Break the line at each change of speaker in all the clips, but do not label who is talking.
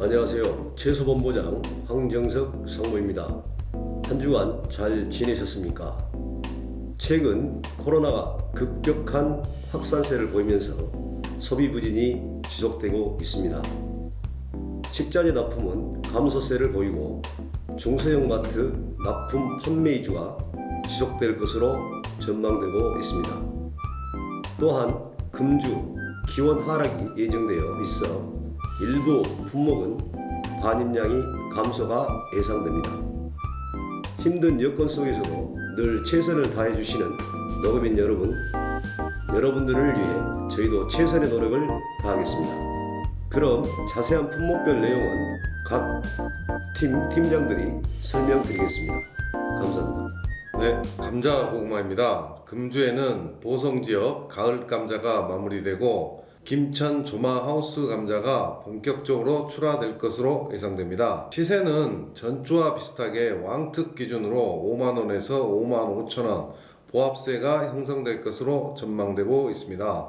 안녕하세요. 최소본부장 황정석 상무입니다. 한 주간 잘 지내셨습니까? 최근 코로나가 급격한 확산세를 보이면서 소비 부진이 지속되고 있습니다. 식자재 납품은 감소세를 보이고 중소형 마트 납품 판매 위주가 지속될 것으로 전망되고 있습니다. 또한 금주 기온 하락이 예정되어 있어 일부 품목은 반입량이 감소가 예상됩니다. 힘든 여건 속에서도 늘 최선을 다해 주시는 농업인 여러분들을 위해 저희도 최선의 노력을 다하겠습니다. 그럼 자세한 품목별 내용은 각 팀장들이 설명드리겠습니다. 감사합니다.
네, 감자 고구마입니다. 금주에는 보성지역 가을 감자가 마무리되고 김천 조마 하우스 감자가 본격적으로 출하될 것으로 예상됩니다. 시세는 전주와 비슷하게 왕특 기준으로 5만원에서 5만 5천원 보합세가 형성될 것으로 전망되고 있습니다.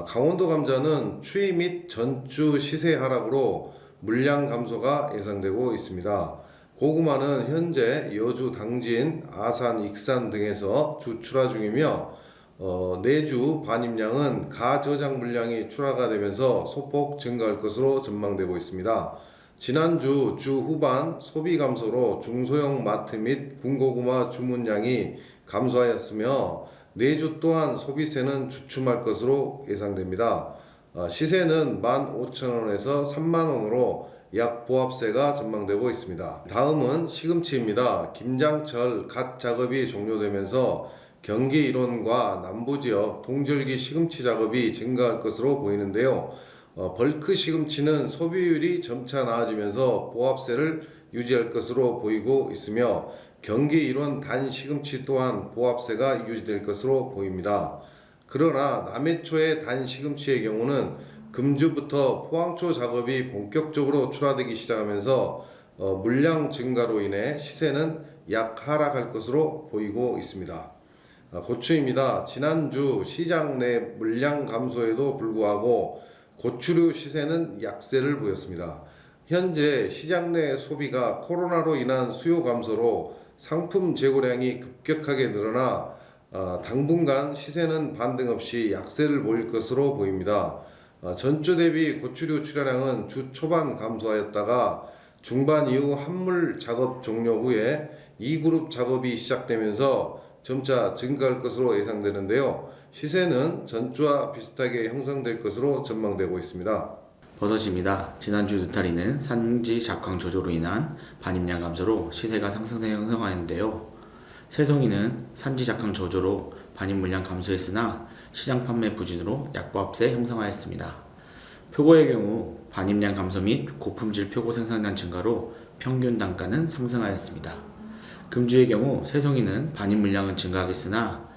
강원도 감자는 추위 및 전주 시세 하락으로 물량 감소가 예상되고 있습니다. 고구마는 현재 여주, 당진, 아산, 익산 등에서 주 출하 중이며 내주 반입량은 가저장 물량이 출하가 되면서 소폭 증가할 것으로 전망되고 있습니다. 지난주 주 후반 소비 감소로 중소형 마트 및 군고구마 주문량이 감소하였으며 내주 또한 소비세는 주춤할 것으로 예상됩니다. 시세는 15,000원에서 30,000원으로 약 보합세가 전망되고 있습니다. 다음은 시금치입니다. 김장철 갓 작업이 종료되면서 경기 일원과 남부지역 동절기 시금치 작업이 증가할 것으로 보이는데요. 벌크 시금치는 소비율이 점차 나아지면서 보합세를 유지할 것으로 보이고 있으며 경기 일원 단 시금치 또한 보합세가 유지될 것으로 보입니다. 그러나 남해초의 단 시금치의 경우는 금주부터 포항초 작업이 본격적으로 출하되기 시작하면서 물량 증가로 인해 시세는 약 하락할 것으로 보이고 있습니다. 고추입니다. 지난주 시장 내 물량 감소에도 불구하고 고추류 시세는 약세를 보였습니다. 현재 시장 내 소비가 코로나로 인한 수요 감소로 상품 재고량이 급격하게 늘어나 당분간 시세는 반등 없이 약세를 보일 것으로 보입니다. 전주 대비 고추류 출하량은 주 초반 감소하였다가 중반 이후 한물 작업 종료 후에 2그룹 작업이 시작되면서 점차 증가할 것으로 예상되는데요. 시세는 전주와 비슷하게 형성될 것으로 전망되고 있습니다.
버섯입니다. 지난주 느타리는 산지 작황 저조로 인한 반입량 감소로 시세가 상승세 형성하였는데요. 새송이는 산지 작황 저조로 반입 물량 감소했으나 시장 판매 부진으로 약보합세 형성하였습니다. 표고의 경우 반입량 감소 및 고품질 표고 생산량 증가로 평균 단가는 상승하였습니다. 금주의 경우 새송이는 반입 물량은 증가하겠으나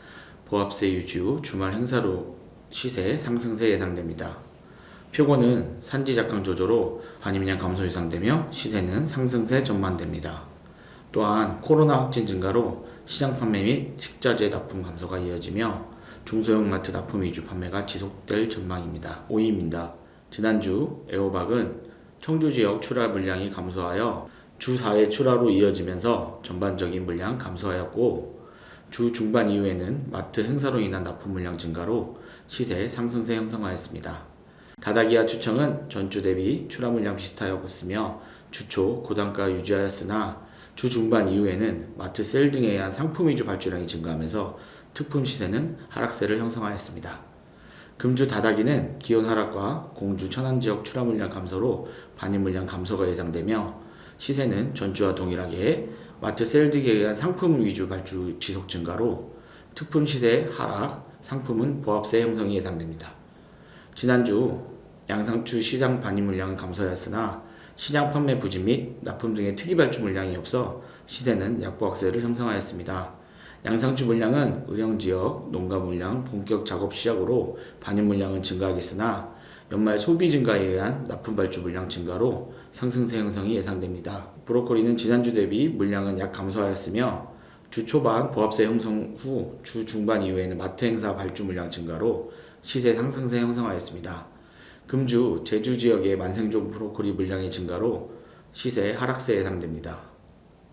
보합세 유지 후 주말 행사로 시세 상승세 예상됩니다. 표고는 산지 작황 조조로 반입량 감소 예상되며 시세는 상승세 전망됩니다. 또한 코로나 확진 증가로 시장 판매 및 식자재 납품 감소가 이어지며 중소형 마트 납품 위주 판매가 지속될 전망입니다. 오이입니다. 지난주 애호박은 청주 지역 출하 물량이 감소하여 주 4회 출하로 이어지면서 전반적인 물량 감소하였고 주 중반 이후에는 마트 행사로 인한 납품 물량 증가로 시세 상승세 형성하였습니다. 다다기와 추청은 전주 대비 출하 물량 비슷하였으며 주초 고단가 유지하였으나 주 중반 이후에는 마트 세일 등에 의한 상품 위주 발주량이 증가하면서 특품 시세는 하락세를 형성하였습니다. 금주 다다기는 기온 하락과 공주 천안 지역 출하 물량 감소로 반입 물량 감소가 예상되며 시세는 전주와 동일하게 마트 세일 등에 의한 상품 위주 발주 지속 증가로 특품 시세 하락, 상품은 보합세 형성이 예상됩니다. 지난주 양상추 시장 반입 물량은 감소하였으나 시장 판매 부진 및 납품 등의 특이 발주 물량이 없어 시세는 약보합세를 형성하였습니다. 양상추 물량은 의령지역 농가 물량 본격 작업 시작으로 반입 물량은 증가하겠으나 연말 소비 증가에 의한 납품 발주 물량 증가로 상승세 형성이 예상됩니다. 브로콜리는 지난주 대비 물량은 약 감소하였으며 주 초반 보합세 형성 후 주 중반 이후에는 마트 행사 발주 물량 증가로 시세 상승세 형성하였습니다. 금주, 제주 지역의 만생종 브로콜리 물량의 증가로 시세 하락세 예상됩니다.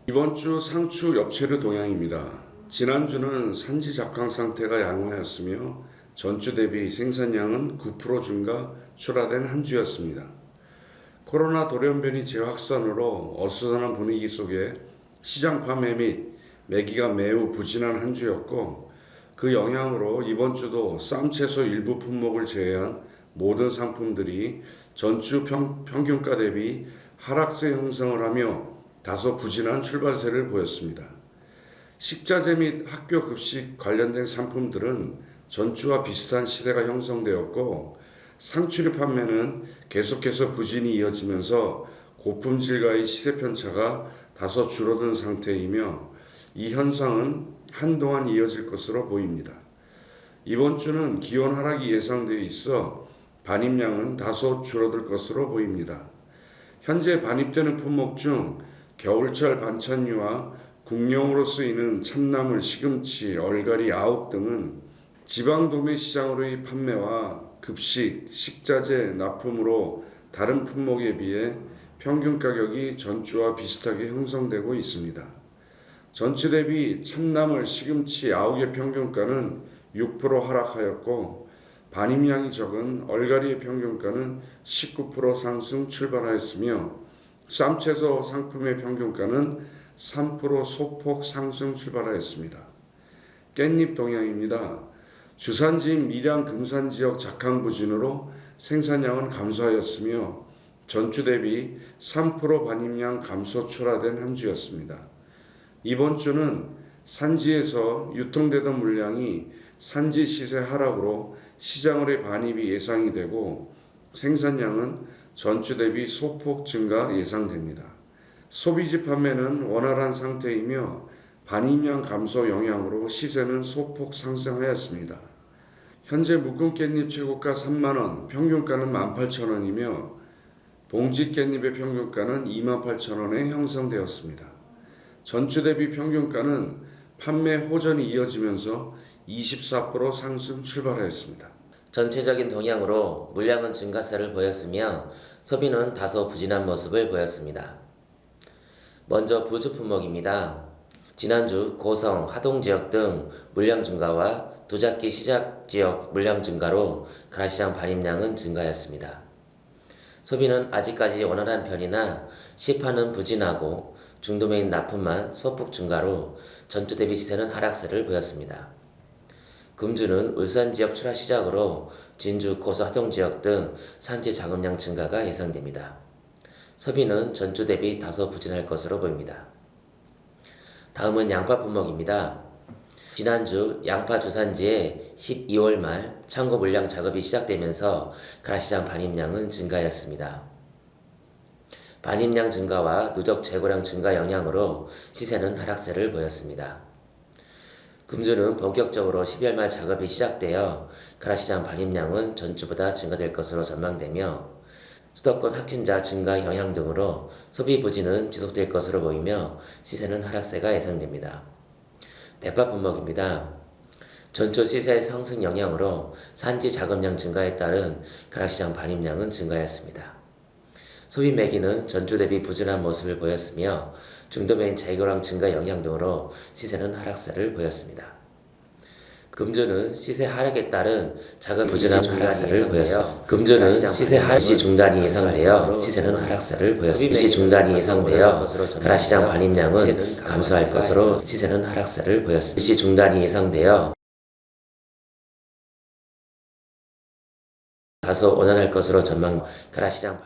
이번 주 상추 엽채류 동향입니다. 지난주는 산지 작황 상태가 양호하였으며 전주 대비 생산량은 9% 증가 출하된 한 주였습니다. 코로나 돌연변이 재확산으로 어수선한 분위기 속에 시장 판매 및 매기가 매우 부진한 한 주였고, 그 영향으로 이번 주도 쌈채소 일부 품목을 제외한 모든 상품들이 전주 평균가 대비 하락세 형성을 하며 다소 부진한 출발세를 보였습니다. 식자재 및 학교 급식 관련된 상품들은 전주와 비슷한 시세가 형성되었고, 상추류 판매는 계속해서 부진이 이어지면서 고품질과의 시세 편차가 다소 줄어든 상태이며, 이 현상은 한동안 이어질 것으로 보입니다. 이번 주는 기온 하락이 예상되어 있어 반입량은 다소 줄어들 것으로 보입니다. 현재 반입되는 품목 중 겨울철 반찬류와 국용으로 쓰이는 참나물, 시금치, 얼갈이, 아욱 등은 지방 도매 시장으로의 판매와 급식, 식자재, 납품으로 다른 품목에 비해 평균 가격이 전주와 비슷하게 형성되고 있습니다. 전주 대비 참나물, 시금치, 아욱의 평균가는 6% 하락하였고, 반입량이 적은 얼갈이의 평균가는 19% 상승 출발하였으며, 쌈채소 상품의 평균가는 3% 소폭 상승 출발하였습니다. 깻잎 동향입니다. 주산지인 밀양, 금산 지역 작황 부진으로 생산량은 감소하였으며 전주 대비 3% 반입량 감소 출하된 한 주였습니다. 이번 주는 산지에서 유통되던 물량이 산지 시세 하락으로 시장으로의 반입이 예상이 되고, 생산량은 전주 대비 소폭 증가 예상됩니다. 소비지 판매는 원활한 상태이며 반입량 감소 영향으로 시세는 소폭 상승하였습니다. 현재 묶음 깻잎 최고가 3만원, 평균가는 18,000원이며 봉지 깻잎의 평균가는 28,000원에 형성되었습니다. 전주 대비 평균가는 판매 호전이 이어지면서 24% 상승 출발하였습니다.
전체적인 동향으로 물량은 증가세를 보였으며 소비는 다소 부진한 모습을 보였습니다. 먼저 부수 품목입니다. 지난주 고성, 하동 지역 등 물량 증가와 두잡기 시작 지역 물량 증가로 가라시장 반입량은 증가하였습니다. 소비는 아직까지 원활한 편이나 시판은 부진하고 중도메인 납품만 소폭 증가로 전주 대비 시세는 하락세를 보였습니다. 금주는 울산 지역 출하 시작으로 진주, 고서, 하동 지역 등 산지 작업량 증가가 예상됩니다. 소비는 전주 대비 다소 부진할 것으로 보입니다. 다음은 양파 품목입니다. 지난주 양파 주산지에 12월 말 창고 물량 작업이 시작되면서 가라시장 반입량은 증가하였습니다. 반입량 증가와 누적 재고량 증가 영향으로 시세는 하락세를 보였습니다. 금주는 본격적으로 12월 말 작업이 시작되어 가라시장 반입량은 전주보다 증가될 것으로 전망되며, 수도권 확진자 증가 영향 등으로 소비 부진은 지속될 것으로 보이며 시세는 하락세가 예상됩니다. 대파 품목입니다. 전초 시세 상승 영향으로 산지 작업량 증가에 따른 가락시장 반입량은 증가했습니다. 소비 매기는 전주 대비 부진한 모습을 보였으며 중도메인 재고량 증가 영향 등으로 시세는 하락세를 보였습니다. 금주는 시세 하락에 따른 작은 부진한 하락세를 보였습니다. 금주는 시세 하락 중단이 예상되어 시세는 하락세를 보였습니다. 일시 중단이 예상되어 가라시장 반입량은 감소할 것으로 시세는 하락세를 보였습니다. 일시 중단이 예상되어 다소 원활할 것으로 전망. 가라시장